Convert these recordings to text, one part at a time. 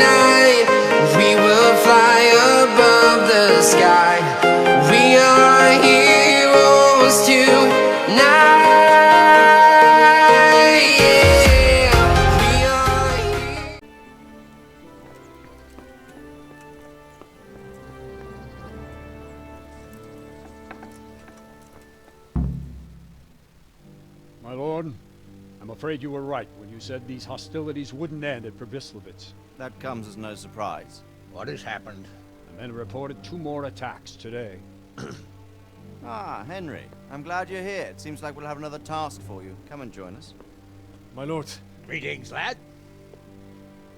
tonight. We will fly above the sky. We are heroes tonight. Yeah, we are heroes. My lord, I'm afraid you were right when you said these hostilities wouldn't end at Pribyslavitz. That comes as no surprise. What has happened? The men reported 2 more attacks today. Ah, Henry. I'm glad you're here. It seems like we'll have another task for you. Come and join us. My lord, Greetings, lad.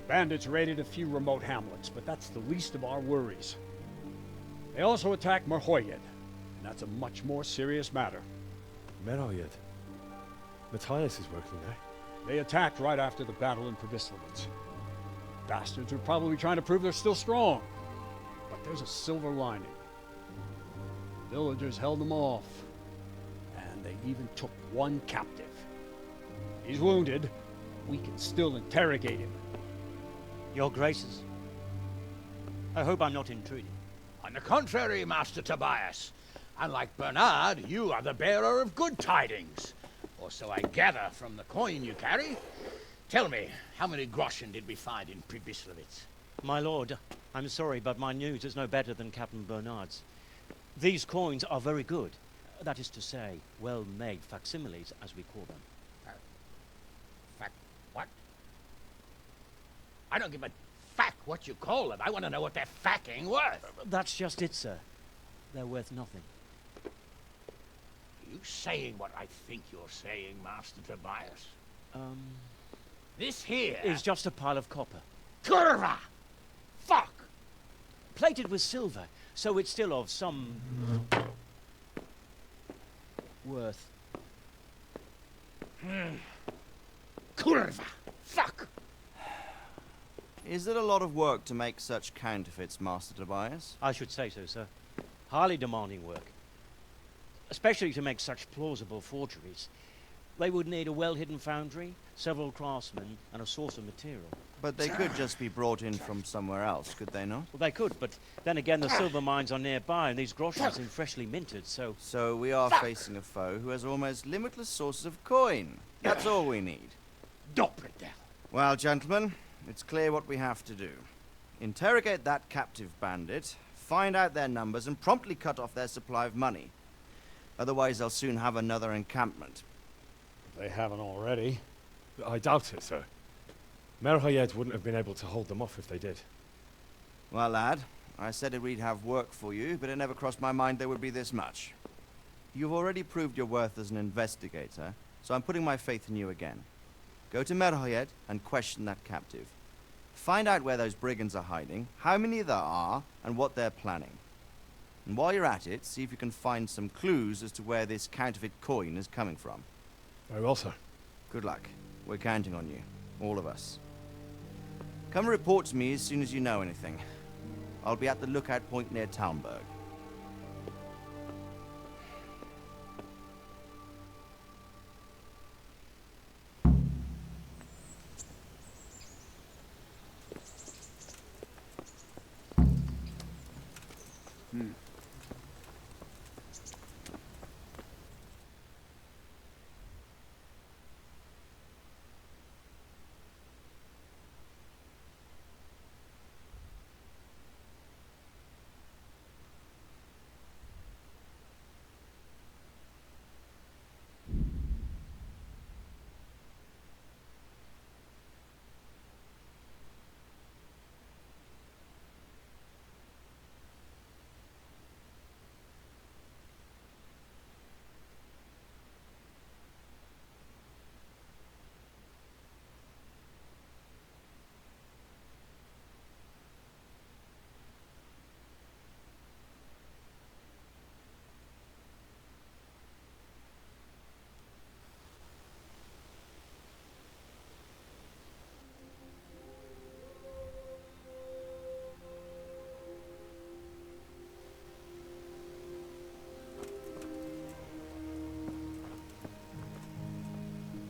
Bandits raided a few remote hamlets, but that's the least of our worries. They also attacked Merhoyed, and that's a much more serious matter. Merhoyed. Matthias is working there. They attacked right after the battle in Pribyslavitz. Bastards are probably trying to prove they're still strong. But there's a silver lining. The villagers held them off, and they even took one captive. He's wounded. We can still interrogate him. Your Graces, I hope I'm not intruding. On the contrary, Master Tobias. Unlike Bernard, you are the bearer of good tidings. Or so I gather from the coin you carry. Tell me, how many groschen did we find in Pribyslavitz? My lord, I'm sorry, but my news is no better than Captain Bernard's. These coins are very good. That is to say, well-made facsimiles, as we call them. What? I don't give a fuck what you call them. I want to know what they're fucking worth. That's just it, sir. They're worth nothing. You saying what I think you're saying, Master Tobias? This here Is just a pile of copper. Kurva! Fuck! Plated with silver, so it's still of some worth. Kurva! Fuck! Is it a lot of work to make such counterfeits, Master Tobias? I should say so, sir. Highly demanding work. Especially to make such plausible forgeries. They would need a well-hidden foundry, several craftsmen, and a source of material. But they could just be brought in from somewhere else, could they not? Well, they could, but then again, the silver mines are nearby, and these groschen seem freshly minted, so... So we are facing a foe who has almost limitless sources of coin. That's all we need. Doppeldecker. Well, gentlemen, it's clear what we have to do. Interrogate that captive bandit, find out their numbers, and promptly cut off their supply of money. Otherwise, they'll soon have another encampment. If they haven't already. I doubt it, sir. Merhoyed wouldn't have been able to hold them off if they did. Well, lad, I said we'd have work for you, but it never crossed my mind there would be this much. You've already proved your worth as an investigator, so I'm putting my faith in you again. Go to Merhoyed and question that captive. Find out where those brigands are hiding, how many there are, and what they're planning. And while you're at it, see if you can find some clues as to where this counterfeit coin is coming from. Very well, sir. Good luck. We're counting on you. All of us. Come report to me as soon as you know anything. I'll be at the lookout point near Talmberg.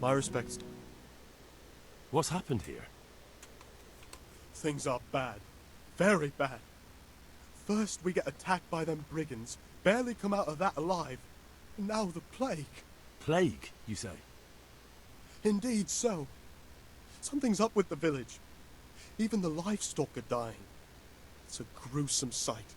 My respects. What's happened here? Things are bad. Very bad. First we get attacked by them brigands, barely come out of that alive. And now the plague. Plague, you say? Indeed so. Something's up with the village. Even the livestock are dying. It's a gruesome sight.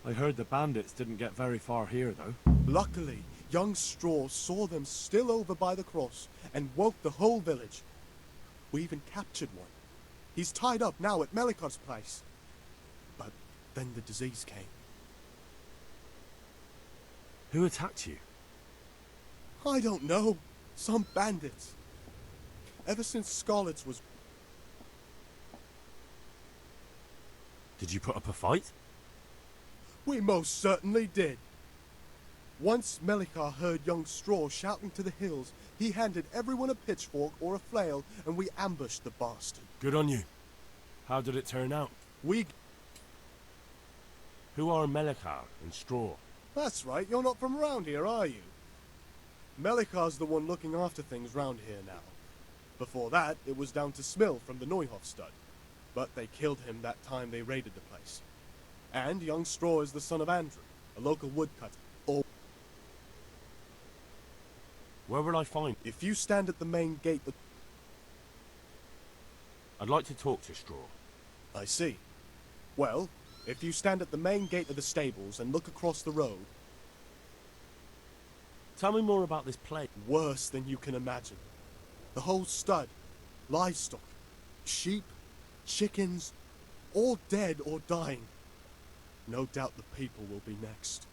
I heard the bandits didn't get very far here, though. Luckily, young Straw saw them still over by the cross and woke the whole village. We even captured one. He's tied up now at Melikar's place. But then the disease came. Who attacked you? I don't know. Some bandits. Ever since Scarlet's was... Did you put up a fight? We most certainly did. Once Melikar heard young Straw shouting to the hills, he handed everyone a pitchfork or a flail, and we ambushed the bastard. Good on you. How did it turn out? We... Who are Melikar and Straw? That's right, you're not from around here, are you? Melikar's the one looking after things round here now. Before that, it was down to Smill from the Neuhof stud. But they killed him that time they raided the place. And young Straw is the son of Andrew, a local woodcutter. Or Where will I find? if you stand at the main gate... I'd like to talk to Straw. I see. Well, if you stand at the main gate of the stables and look across the road, Tell me more about this plague. worse than you can imagine. The whole stud, livestock, sheep, chickens, all dead or dying. No doubt the people will be next.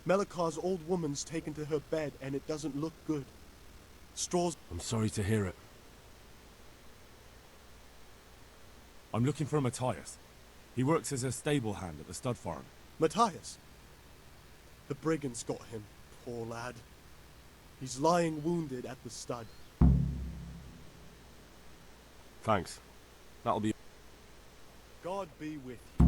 Melikar's old woman's taken to her bed and it doesn't look good. Straw's... I'm sorry to hear it. I'm looking for Matthias. He works as a stable hand at the stud farm. Matthias. The brigands got him, poor lad. He's lying wounded at the stud. Thanks. That'll be... God be with you.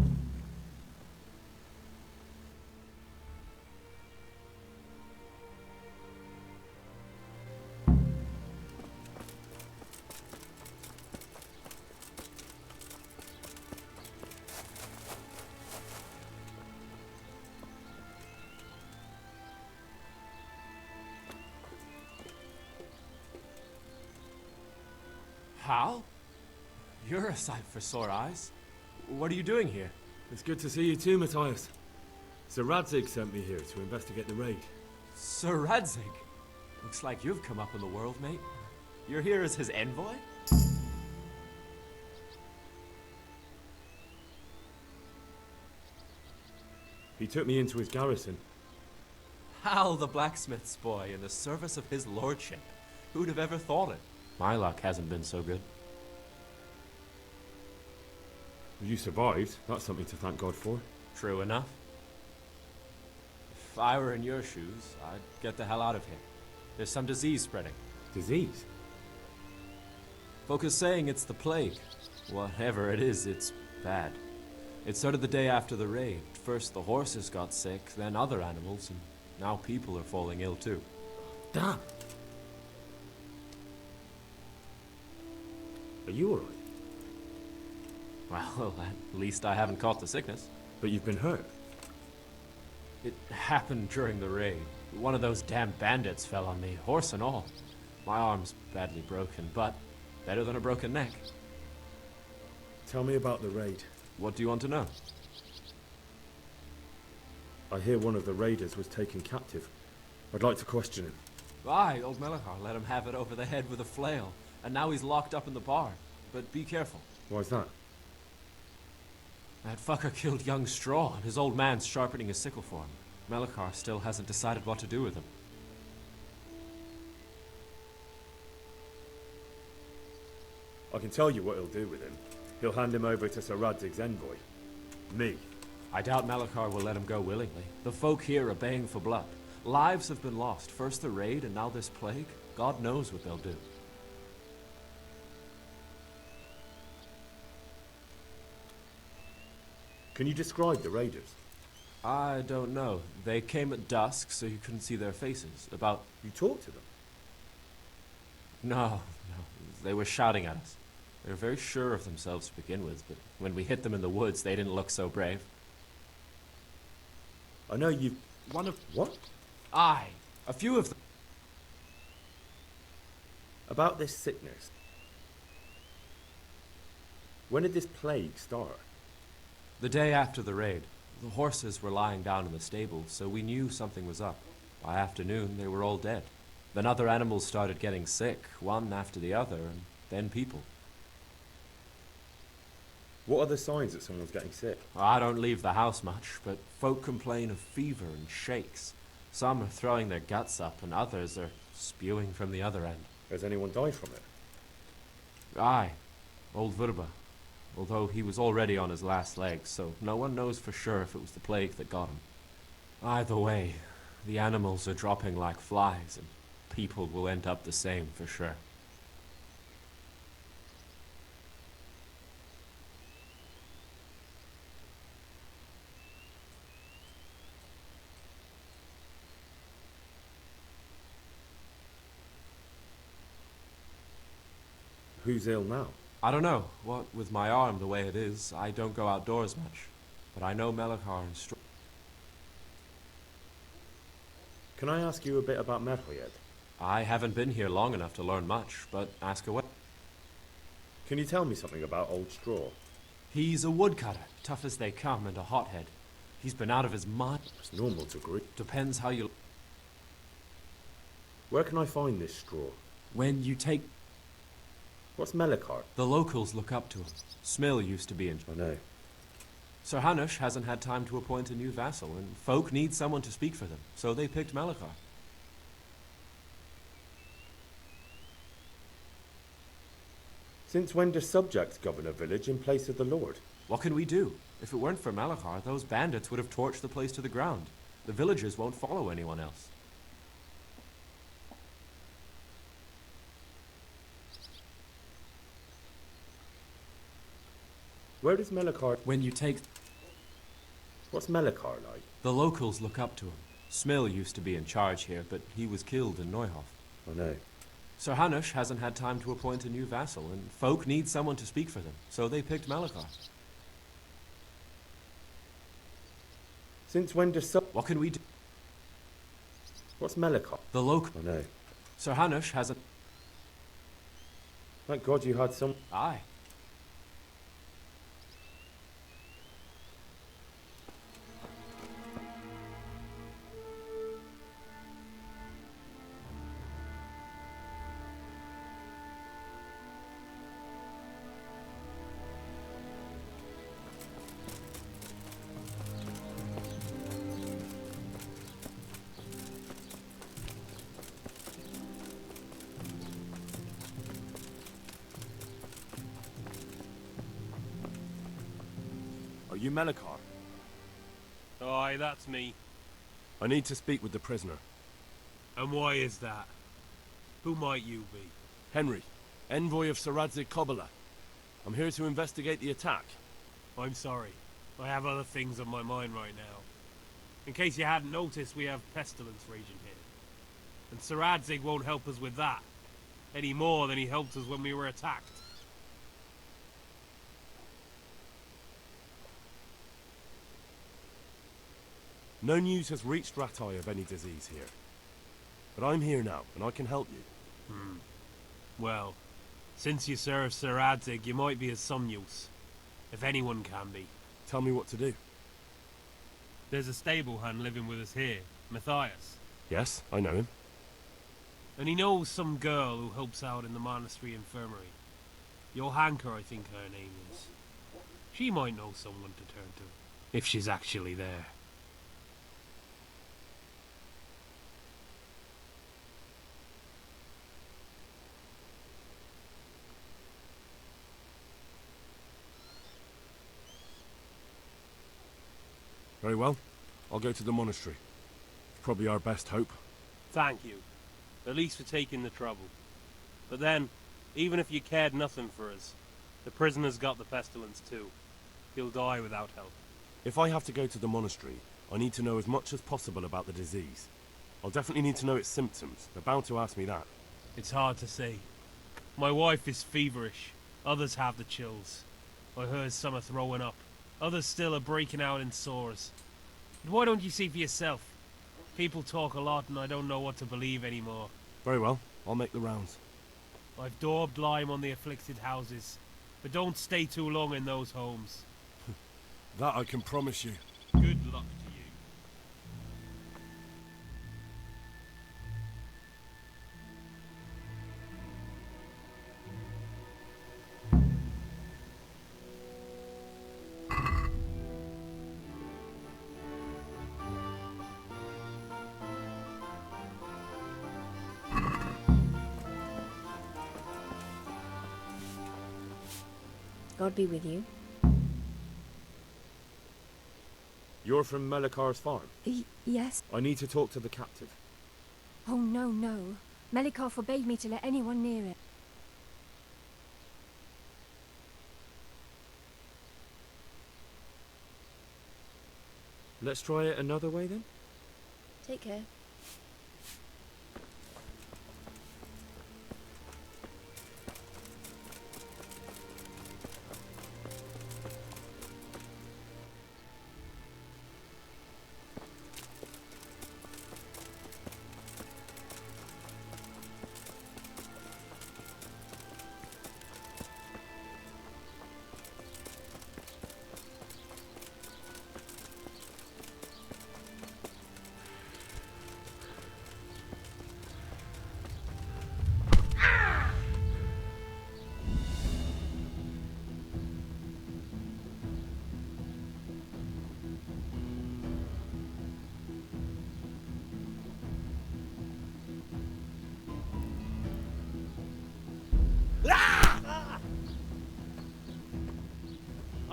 Hal? You're a sight for sore eyes. What are you doing here? It's good to see you too, Matthias. Sir Radzig sent me here to investigate the raid. Sir Radzig? Looks like you've come up in the world, mate. You're here as his envoy? He took me into his garrison. Hal, the blacksmith's boy, in the service of his lordship. Who'd have ever thought it? My luck hasn't been so good. You survived. That's something to thank God for. True enough. If I were in your shoes, I'd get the hell out of here. There's some disease spreading. Disease? Folk are saying it's the plague. Whatever it is, it's bad. It started the day after the raid. First the horses got sick, then other animals, and now people are falling ill too. Damn. Are you alright? Well, at least I haven't caught the sickness. But you've been hurt. It happened during the raid. One of those damn bandits fell on me, horse and all. My arm's badly broken, but better than a broken neck. Tell me about the raid. What do you want to know? I hear one of the raiders was taken captive. I'd like to question him. Aye, old Melikar let him have it over the head with a flail, and now he's locked up in the bar. But be careful. Why's that? That fucker killed young Straw, and his old man's sharpening his sickle for him. Melikar still hasn't decided what to do with him. I can tell you what he'll do with him. He'll hand him over to Sir Radzig's envoy. Me. I doubt Melikar will let him go willingly. The folk here are baying for blood. Lives have been lost. First the raid, and now this plague. God knows what they'll do. Can you describe the raiders? I don't know. They came at dusk, so you couldn't see their faces. About... You talked to them? No. They were shouting at us. They were very sure of themselves to begin with, but when we hit them in the woods, they didn't look so brave. I know you... One of... What? Aye, a few of them. About this sickness. When did this plague start? The day after the raid. The horses were lying down in the stable, so we knew something was up. By afternoon, they were all dead. Then other animals started getting sick, one after the other, and then people. What are the signs that someone's getting sick? I don't leave the house much, but folk complain of fever and shakes. Some are throwing their guts up, and others are spewing from the other end. Has anyone died from it? Aye, old Vurba. Although he was already on his last legs, so no one knows for sure if it was the plague that got him. Either way, the animals are dropping like flies, and people will end up the same for sure. Who's ill now? I don't know. What with my arm the way it is, I don't go outdoors much. But I know Melachar and Can I ask you a bit about Merho yet? I haven't been here long enough to learn much, but ask away. Can you tell me something about Old Straw? He's a woodcutter, tough as they come, and a hothead. He's been out of his mind. It's normal to agree. Depends how you... Where can I find this straw? When you take... What's Melachar? The locals look up to him. Smill used to be in... I know. Sir Hanush hasn't had time to appoint a new vassal, and folk need someone to speak for them, so they picked Melachar. Since when do subjects govern a village in place of the lord? What can we do? If it weren't for Melachar, those bandits would have torched the place to the ground. The villagers won't follow anyone else. Where does Melachar... When you take... What's Melachar like? The locals look up to him. Smill used to be in charge here, but he was killed in Neuhof. I know. Sir Hanush hasn't had time to appoint a new vassal, and folk need someone to speak for them, so they picked Melachar. Since when does What can we do? What's Melachar? The local... I know. Sir Hanush hasn't... Thank God you had some... Aye. Are you Melachar? Aye, that's me. I need to speak with the prisoner. And why is that? Who might you be? Henry, envoy of Sir Radzig Kobyla. I'm here to investigate the attack. I'm sorry. I have other things on my mind right now. In case you hadn't noticed, we have pestilence raging here. And Sir Radzig won't help us with that. Any more than he helped us when we were attacked. No news has reached Ratai of any disease here. But I'm here now, and I can help you. Well, since you serve Sir Radzig, you might be of some use. If anyone can be. Tell me what to do. There's a stable hand living with us here, Matthias. Yes, I know him. And he knows some girl who helps out in the monastery infirmary. Johanka, I think her name is. She might know someone to turn to, if she's actually there. Very well. I'll go to the monastery. Probably our best hope. Thank you. At least for taking the trouble. But then, even if you cared nothing for us, the prisoner's got the pestilence too. He'll die without help. If I have to go to the monastery, I need to know as much as possible about the disease. I'll definitely need to know its symptoms. They're bound to ask me that. It's hard to say. My wife is feverish. Others have the chills. I heard some are throwing up. Others still are breaking out in sores. But why don't you see for yourself? People talk a lot and I don't know what to believe anymore. Very well, I'll make the rounds. I've daubed lime on the afflicted houses, but don't stay too long in those homes. That I can promise you. Good luck to you. God be with you. You're from Melikar's farm? Yes. I need to talk to the captive. Oh, no, no. Melikar forbade me to let anyone near it. Let's try it another way then? Take care.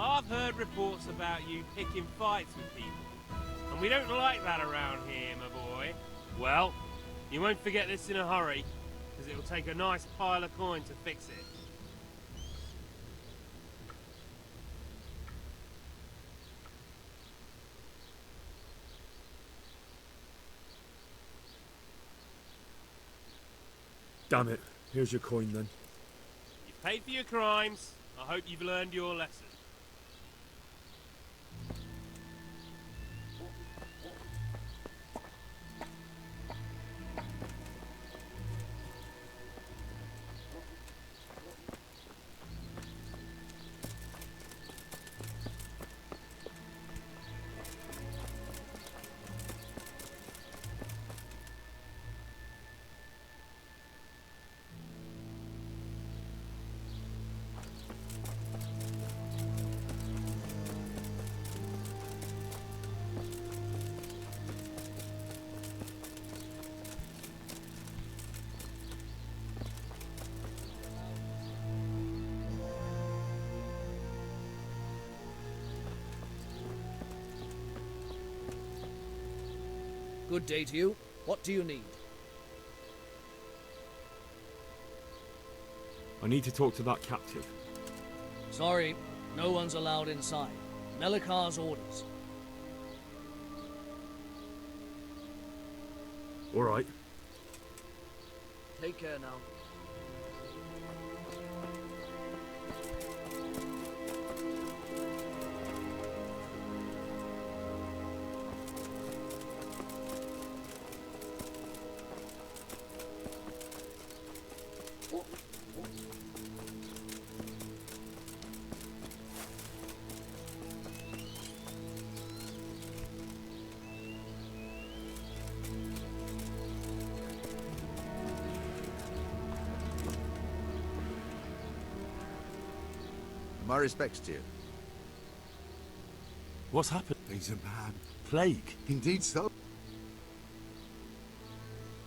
I've heard reports about you picking fights with people, and we don't like that around here, my boy. Well, you won't forget this in a hurry, because it'll take a nice pile of coin to fix it. Damn it. Here's your coin then. You've paid for your crimes. I hope you've learned your lesson. Good day to you. What do you need? I need to talk to that captive. Sorry, no one's allowed inside. Melikar's orders. All right. Take care now. My respects to you. What's happened? Things are bad. Plague? Indeed so.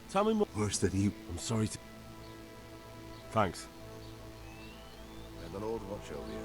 Tell me more. Worse than you. I'm sorry to... Thanks. May the Lord watch over you.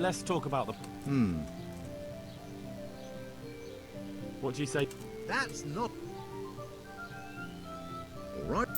let's talk about the... What do you say? That's not... All right.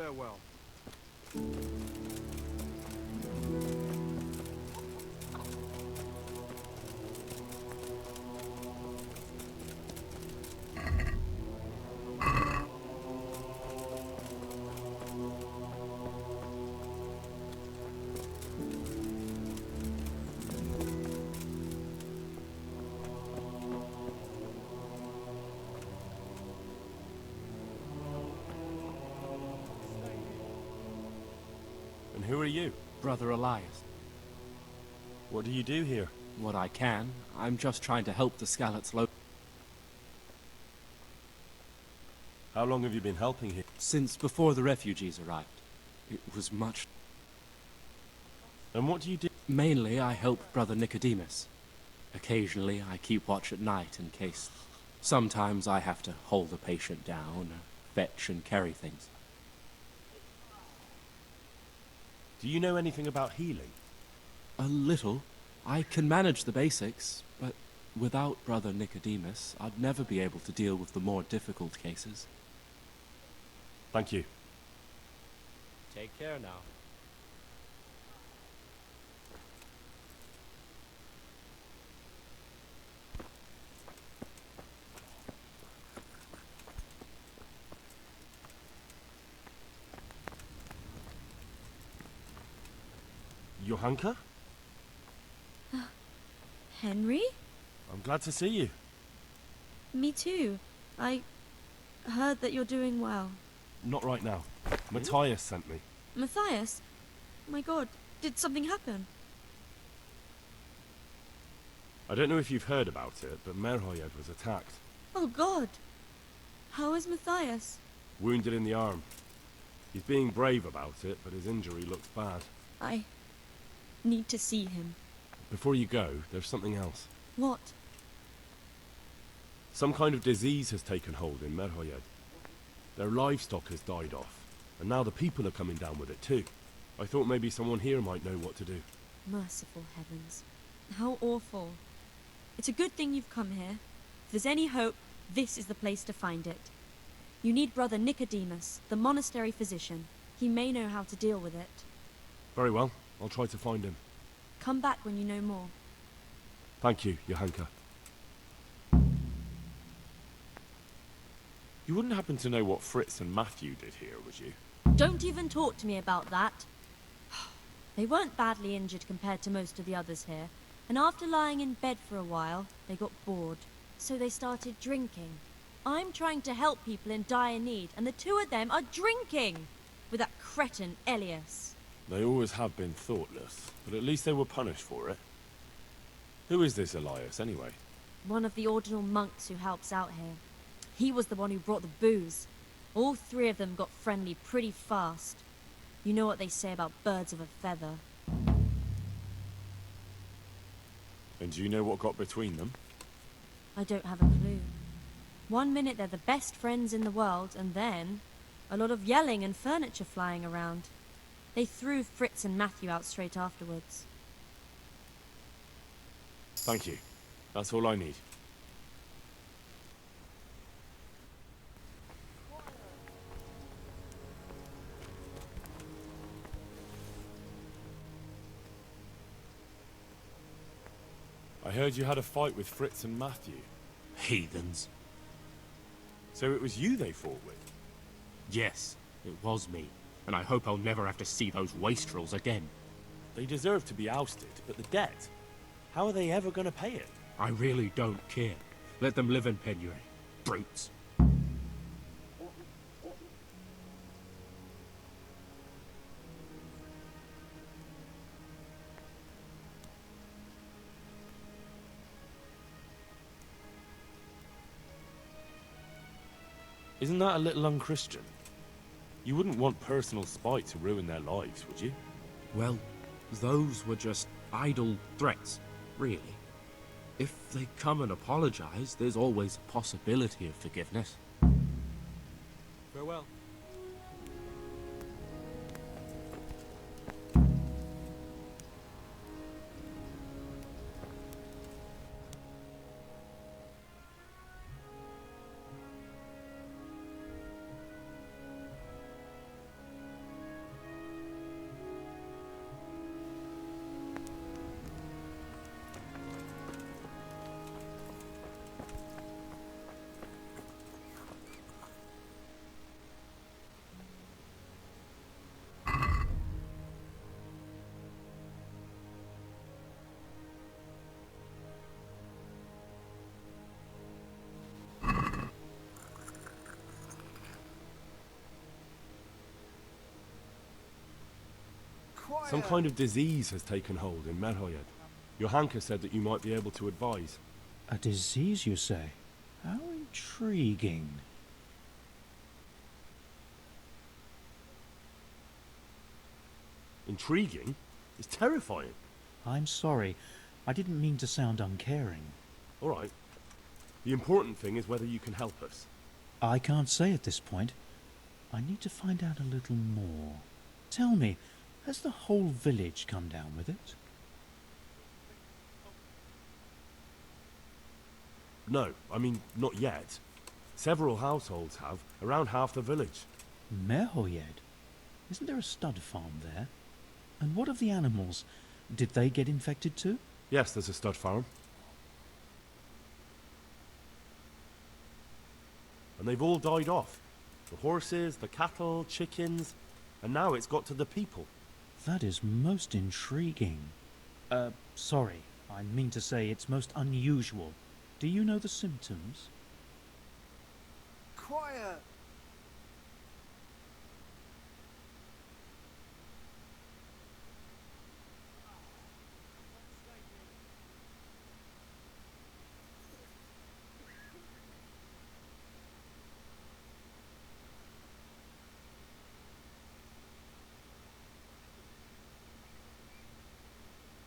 Farewell. And who are you? Brother Elias. What do you do here? What I can. I'm just trying to help the Scallots How long have you been helping here? since before the refugees arrived. It was much... And what do you do? Mainly, I help Brother Nicodemus. Occasionally, I keep watch at night in case... Sometimes I have to hold the patient down, fetch and carry things. Do you know anything about healing? A little. I can manage the basics, but without Brother Nicodemus, I'd never be able to deal with the more difficult cases. Thank you. Take care now. Johanka? Henry? I'm glad to see you. Me too. I heard that you're doing well. Not right now. Matthias sent me. Matthias? My god, did something happen? I don't know if you've heard about it, but Merhoyed was attacked. Oh god. How is Matthias? Wounded in the arm. He's being brave about it, but his injury looks bad. I need to see him. Before you go, there's something else. What? Some kind of disease has taken hold in Merhoyed. Their livestock has died off, and now the people are coming down with it too. I thought maybe someone here might know what to do. Merciful heavens. How awful. It's a good thing you've come here. If there's any hope, this is the place to find it. You need Brother Nicodemus, the monastery physician. He may know how to deal with it. Very well, I'll try to find him. Come back when you know more. Thank you, Johanka. You wouldn't happen to know what Fritz and Matthew did here, would you? Don't even talk to me about that. They weren't badly injured compared to most of the others here, and after lying in bed for a while, they got bored. So they started drinking. I'm trying to help people in dire need, and the two of them are drinking! With that cretin Elias. They always have been thoughtless, but at least they were punished for it. Who is this Elias, anyway? One of the ordinal monks who helps out here. He was the one who brought the booze. All three of them got friendly pretty fast. You know what they say about birds of a feather. And do you know what got between them? I don't have a clue. One minute they're the best friends in the world, and then a lot of yelling and furniture flying around. They threw Fritz and Matthew out straight afterwards. Thank you. That's all I need. I heard you had a fight with Fritz and Matthew. Heathens. So it was you they fought with? Yes, it was me. And I hope I'll never have to see those wastrels again. They deserve to be ousted, but the debt? How are they ever going to pay it? I really don't care. Let them live in penury. Brutes. Isn't that a little unchristian? You wouldn't want personal spite to ruin their lives, would you? Well, those were just idle threats, really. If they come and apologize, there's always a possibility of forgiveness. Farewell. Some kind of disease has taken hold in Merhoyed. Your Hanker said that you might be able to advise. A disease, you say? How intriguing. Intriguing? It's terrifying. I'm sorry. I didn't mean to sound uncaring. All right. The important thing is whether you can help us. I can't say at this point. I need to find out a little more. Tell me, has the whole village come down with it? No, I mean, not yet. Several households have, around half the village. Merhoyed? Isn't there a stud farm there? And what of the animals? Did they get infected too? Yes, there's a stud farm. And they've all died off. The horses, the cattle, chickens, and now it's got to the people. That is most intriguing. Sorry, I mean to say it's most unusual. Do you know the symptoms? Quiet!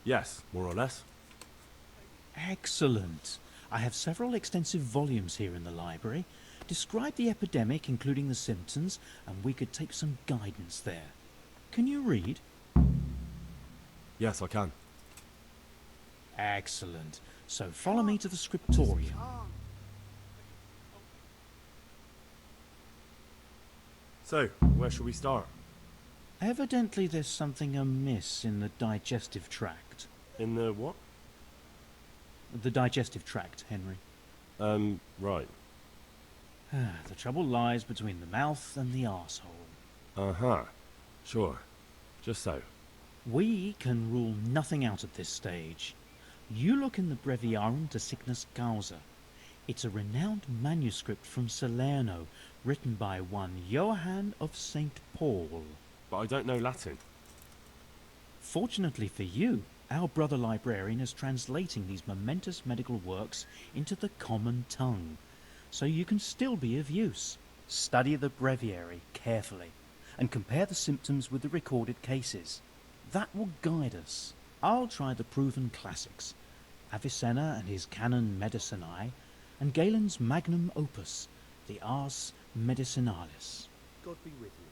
Yes, more or less. Excellent. I have several extensive volumes here in the library. Describe the epidemic, including the symptoms, and we could take some guidance there. Can you read? Yes, I can. Excellent. So follow me to the scriptorium. So, where shall we start? Evidently there's something amiss in the digestive tract. In the what? The digestive tract, Henry. Right. The trouble lies between the mouth and the arsehole. Uh-huh. Sure. Just so. We can rule nothing out at this stage. You look in the breviarium to sickness causa. It's a renowned manuscript from Salerno, written by one Johann of St. Paul. But I don't know Latin. Fortunately for you, our brother librarian is translating these momentous medical works into the common tongue, so you can still be of use. Study the breviary carefully, and compare the symptoms with the recorded cases. That will guide us. I'll try the proven classics, Avicenna and his Canon Medicinae, and Galen's magnum opus, the Ars Medicinalis. God be with you.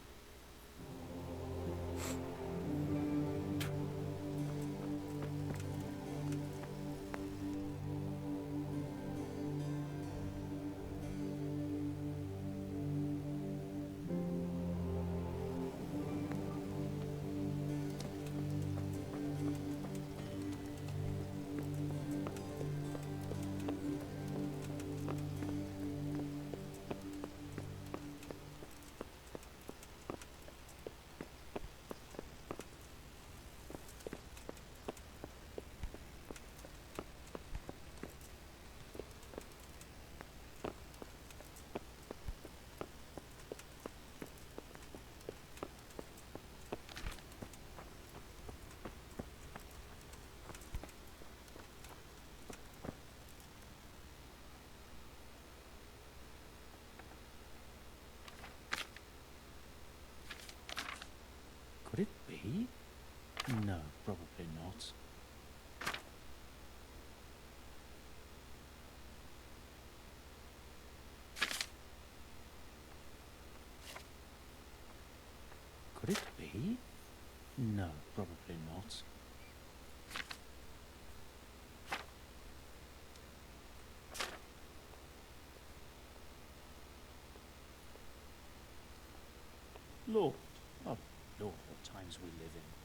Could it be? No, probably not. Could it be? No, probably not. Lord, oh Lord, what times we live in.